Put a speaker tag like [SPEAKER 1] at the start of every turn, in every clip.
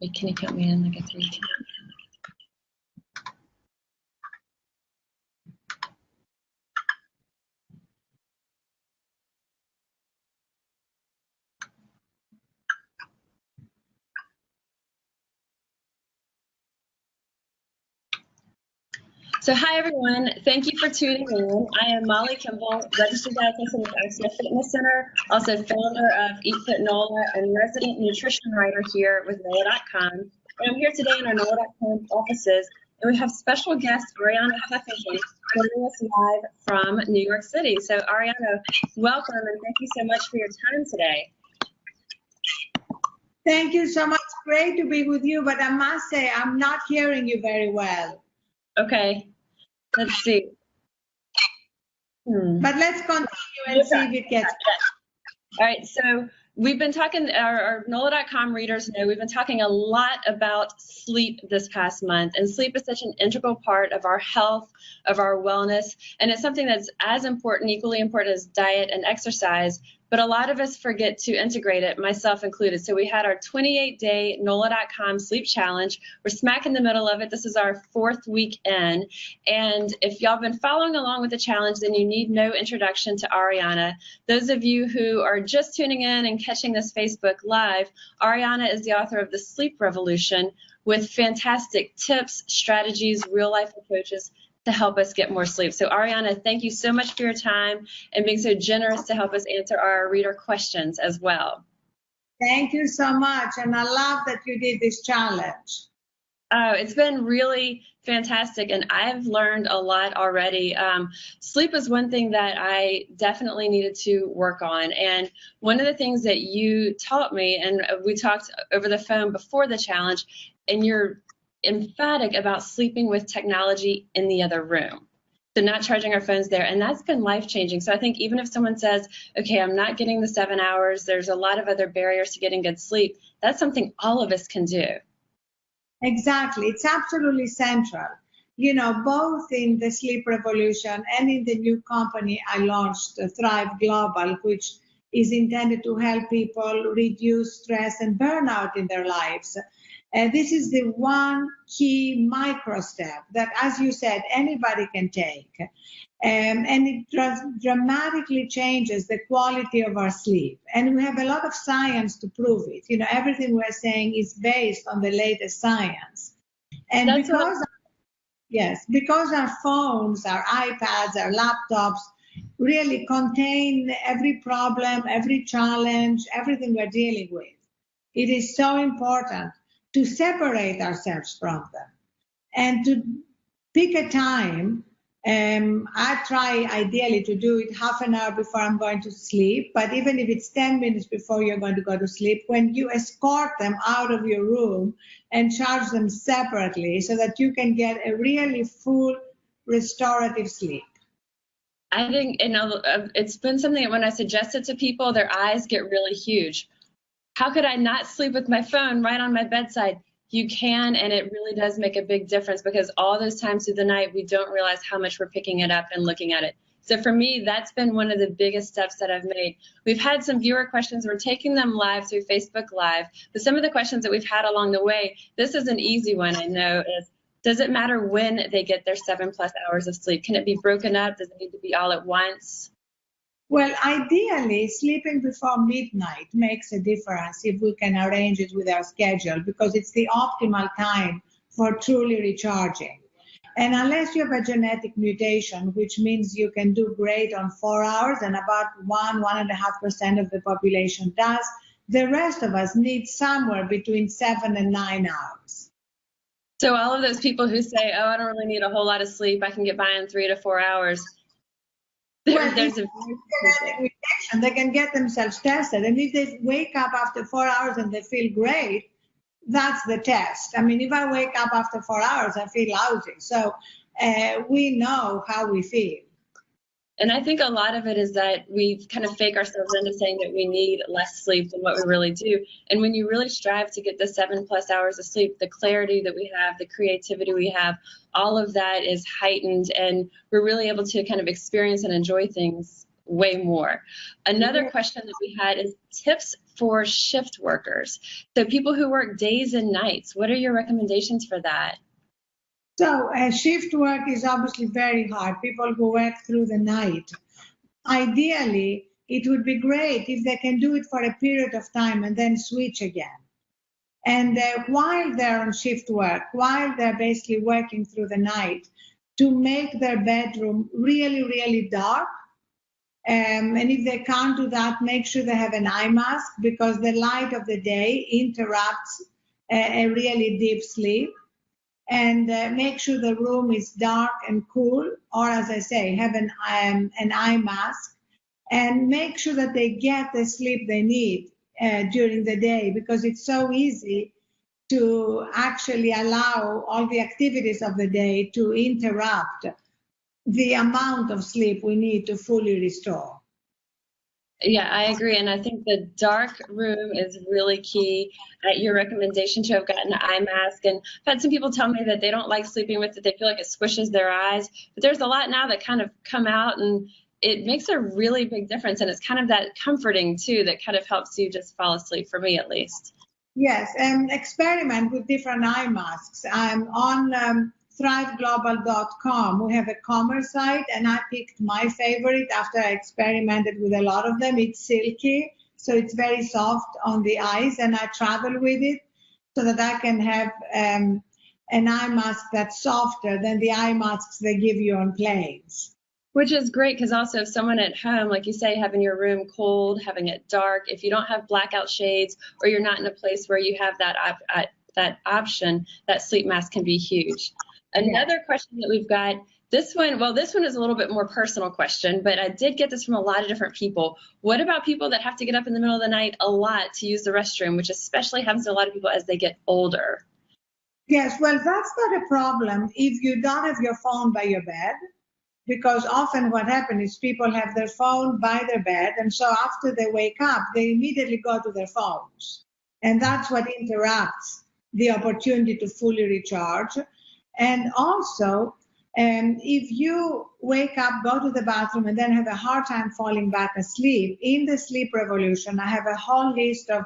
[SPEAKER 1] Wait, can you count me in like a 3, 2? So hi everyone, thank you for tuning in. I am Molly Kimball, registered dietitian with Axial Fitness Center, also founder of Eat Fit NOLA and resident nutrition writer here with NOLA.com. And I'm here today in our NOLA.com offices, and we have special guest Arianna Huffington joining us live from New York City. So Arianna, welcome and thank you so much for your time today.
[SPEAKER 2] Thank you so much. Great to be with you, but I must say I'm not hearing you very well.
[SPEAKER 1] Okay, let's see.
[SPEAKER 2] But let's continue and see if it gets better.
[SPEAKER 1] All right, so we've been talking, our NOLA.com readers know we've been talking a lot about sleep this past month, and sleep is such an integral part of our health, of our wellness, and it's something that's as important, equally important as diet and exercise, but a lot of us forget to integrate it, myself included. So we had our 28-day NOLA.com sleep challenge. We're smack in the middle of it. This is our 4th week in. And if y'all been following along with the challenge, then you need no introduction to Arianna. Those of you who are just tuning in and catching this Facebook Live, Arianna is the author of The Sleep Revolution with fantastic tips, strategies, real-life approaches to help us get more sleep. So Arianna, thank you so much for your time and being so generous to help us answer our reader questions as well.
[SPEAKER 2] Thank you so much, and I love that you did this challenge.
[SPEAKER 1] Oh, it's been really fantastic, and I've learned a lot already. Sleep is one thing that I definitely needed to work on, and one of the things that you taught me, and we talked over the phone before the challenge, and you're emphatic about sleeping with technology in the other room. So not charging our phones there, and that's been life-changing. So I think even if someone says, okay, I'm not getting the 7 hours, there's a lot of other barriers to getting good sleep, that's something all of us can do.
[SPEAKER 2] Exactly, it's absolutely central. You know, both in the Sleep Revolution and in the new company I launched, Thrive Global, which is intended to help people reduce stress and burnout in their lives. This is the one key micro step that, as you said, anybody can take. And it dramatically changes the quality of our sleep. And we have a lot of science to prove it. You know, everything we're saying is based on the latest science. And because our phones, our iPads, our laptops really contain every problem, every challenge, everything we're dealing with, it is so important to separate ourselves from them and to pick a time. I try ideally to do it half an hour before I'm going to sleep, but even if it's 10 minutes before you're going to go to sleep, when you escort them out of your room and charge them separately so that you can get a really full restorative sleep.
[SPEAKER 1] I think it's been something that when I suggest it to people, their eyes get really huge. How could I not sleep with my phone right on my bedside? You can, and it really does make a big difference because all those times through the night, we don't realize how much we're picking it up and looking at it. So for me, that's been one of the biggest steps that I've made. We've had some viewer questions. We're taking them live through Facebook Live. But some of the questions that we've had along the way, this is an easy one, I know, is does it matter when they get their 7+ hours of sleep? Can it be broken up? Does it need to be all at once?
[SPEAKER 2] Well, ideally, sleeping before midnight makes a difference if we can arrange it with our schedule because it's the optimal time for truly recharging. And unless you have a genetic mutation, which means you can do great on 4 hours and about 1.5% of the population does, the rest of us need somewhere between 7 and 9 hours.
[SPEAKER 1] So all of those people who say, oh, I don't really need a whole lot of sleep, I can get by in 3 to 4 hours.
[SPEAKER 2] There's a genetic mutation. They can get themselves tested. And if they wake up after 4 hours and they feel great, that's the test. I mean, if I wake up after 4 hours, I feel lousy. So we know how we feel.
[SPEAKER 1] And I think a lot of it is that we kind of fake ourselves into saying that we need less sleep than what we really do. And when you really strive to get the 7+ hours of sleep, the clarity that we have, the creativity we have, all of that is heightened, and we're really able to kind of experience and enjoy things way more. Another question that we had is tips for shift workers. So people who work days and nights, what are your recommendations for that?
[SPEAKER 2] So shift work is obviously very hard. People who work through the night. Ideally, it would be great if they can do it for a period of time and then switch again. And while they're on shift work, while they're basically working through the night, to make their bedroom really, really dark. And if they can't do that, make sure they have an eye mask, because the light of the day interrupts a really deep sleep. And make sure the room is dark and cool, or as I say, have an eye mask, and make sure that they get the sleep they need during the day, because it's so easy to actually allow all the activities of the day to interrupt the amount of sleep we need to fully restore.
[SPEAKER 1] Yeah, I agree. And I think the dark room is really key. Your recommendation to have gotten an eye mask. And I've had some people tell me that they don't like sleeping with it. They feel like it squishes their eyes. But there's a lot now that kind of come out, and it makes a really big difference. And it's kind of that comforting, too, that kind of helps you just fall asleep, for me at least.
[SPEAKER 2] Yes, and experiment with different eye masks. I'm on thriveglobal.com. We have a commerce site, and I picked my favorite after I experimented with a lot of them. It's silky, so it's very soft on the eyes, and I travel with it so that I can have an eye mask that's softer than the eye masks they give you on planes.
[SPEAKER 1] Which is great, because also if someone at home, like you say, having your room cold, having it dark, if you don't have blackout shades, or you're not in a place where you have that option, that sleep mask can be huge. Another question that we've got, this one is a little bit more personal question, but I did get this from a lot of different people. What about people that have to get up in the middle of the night a lot to use the restroom, which especially happens to a lot of people as they get older?
[SPEAKER 2] Yes, well, that's not a problem if you don't have your phone by your bed, because often what happens is people have their phone by their bed, and so after they wake up, they immediately go to their phones. And that's what interrupts the opportunity to fully recharge. And also, if you wake up, go to the bathroom, and then have a hard time falling back asleep, in the Sleep Revolution, I have a whole list of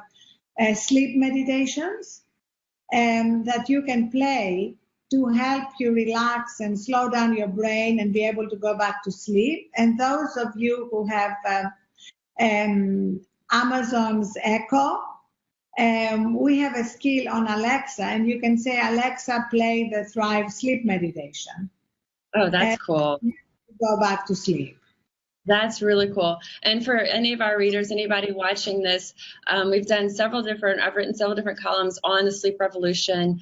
[SPEAKER 2] sleep meditations that you can play to help you relax and slow down your brain and be able to go back to sleep. And those of you who have Amazon's Echo, we have a skill on Alexa, and you can say, Alexa, play the Thrive Sleep Meditation.
[SPEAKER 1] Oh, that's cool.
[SPEAKER 2] Go back to sleep.
[SPEAKER 1] That's really cool. And for any of our readers, anybody watching this, I've written several different columns on the Sleep Revolution.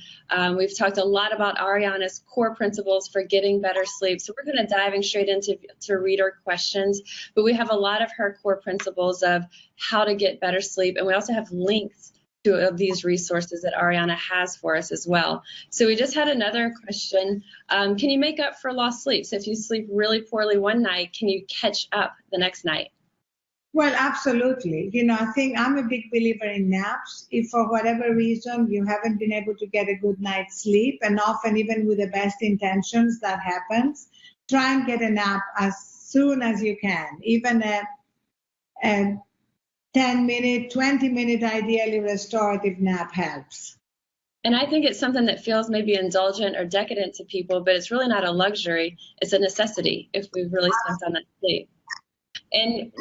[SPEAKER 1] We've talked a lot about Arianna's core principles for getting better sleep. So we're going to dive straight into reader questions, but we have a lot of her core principles of how to get better sleep. And we also have links to these resources that Arianna has for us as well. So we just had another question. Can you make up for lost sleep? So if you sleep really poorly one night, can you catch up the next night?
[SPEAKER 2] Well, absolutely. I think I'm a big believer in naps. If for whatever reason you haven't been able to get a good night's sleep, and often even with the best intentions that happens, try and get a nap as soon as you can. Even a 10-minute, 20-minute, ideally restorative nap helps.
[SPEAKER 1] And I think it's something that feels maybe indulgent or decadent to people, but it's really not a luxury. It's a necessity if we've really spent on that sleep. And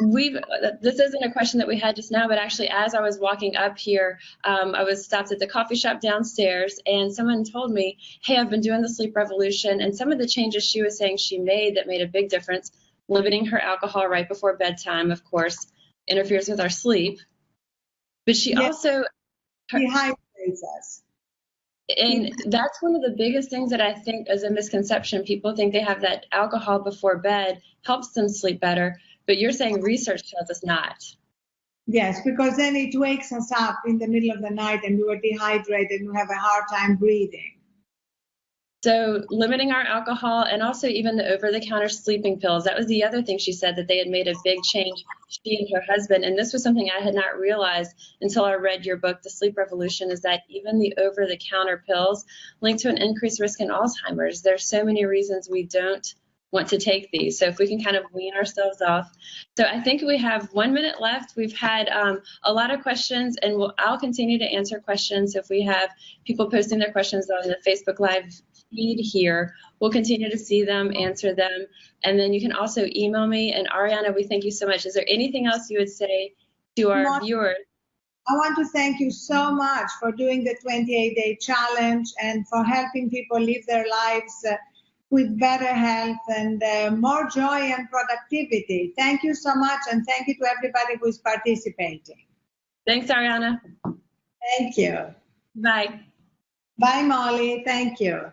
[SPEAKER 1] this isn't a question that we had just now, but actually as I was walking up here, I was stopped at the coffee shop downstairs, and someone told me, hey, I've been doing the Sleep Revolution, and some of the changes she was saying she made that made a big difference, limiting her alcohol right before bedtime, of course, interferes with our sleep, but she also
[SPEAKER 2] dehydrates us.
[SPEAKER 1] And that's one of the biggest things that I think is a misconception. People think they have that alcohol before bed helps them sleep better, but you're saying research tells us not.
[SPEAKER 2] Yes, because then it wakes us up in the middle of the night and we are dehydrated and we have a hard time breathing.
[SPEAKER 1] So limiting our alcohol, and also even the over-the-counter sleeping pills. That was the other thing she said, that they had made a big change, she and her husband. And this was something I had not realized until I read your book, The Sleep Revolution, is that even the over-the-counter pills link to an increased risk in Alzheimer's. There's so many reasons we don't want to take these. So if we can kind of wean ourselves off. So I think we have 1 minute left. We've had a lot of questions, and I'll continue to answer questions. If we have people posting their questions on the Facebook Live feed here, we'll continue to see them, answer them, and then you can also email me. And Arianna, we thank you so much. Is there anything else you would say to our viewers?
[SPEAKER 2] I want to thank you so much for doing the 28-day challenge and for helping people live their lives with better health and more joy and productivity. Thank you so much, and thank you to everybody who is participating.
[SPEAKER 1] Thanks, Arianna.
[SPEAKER 2] Thank you.
[SPEAKER 1] Bye.
[SPEAKER 2] Bye, Molly. Thank you.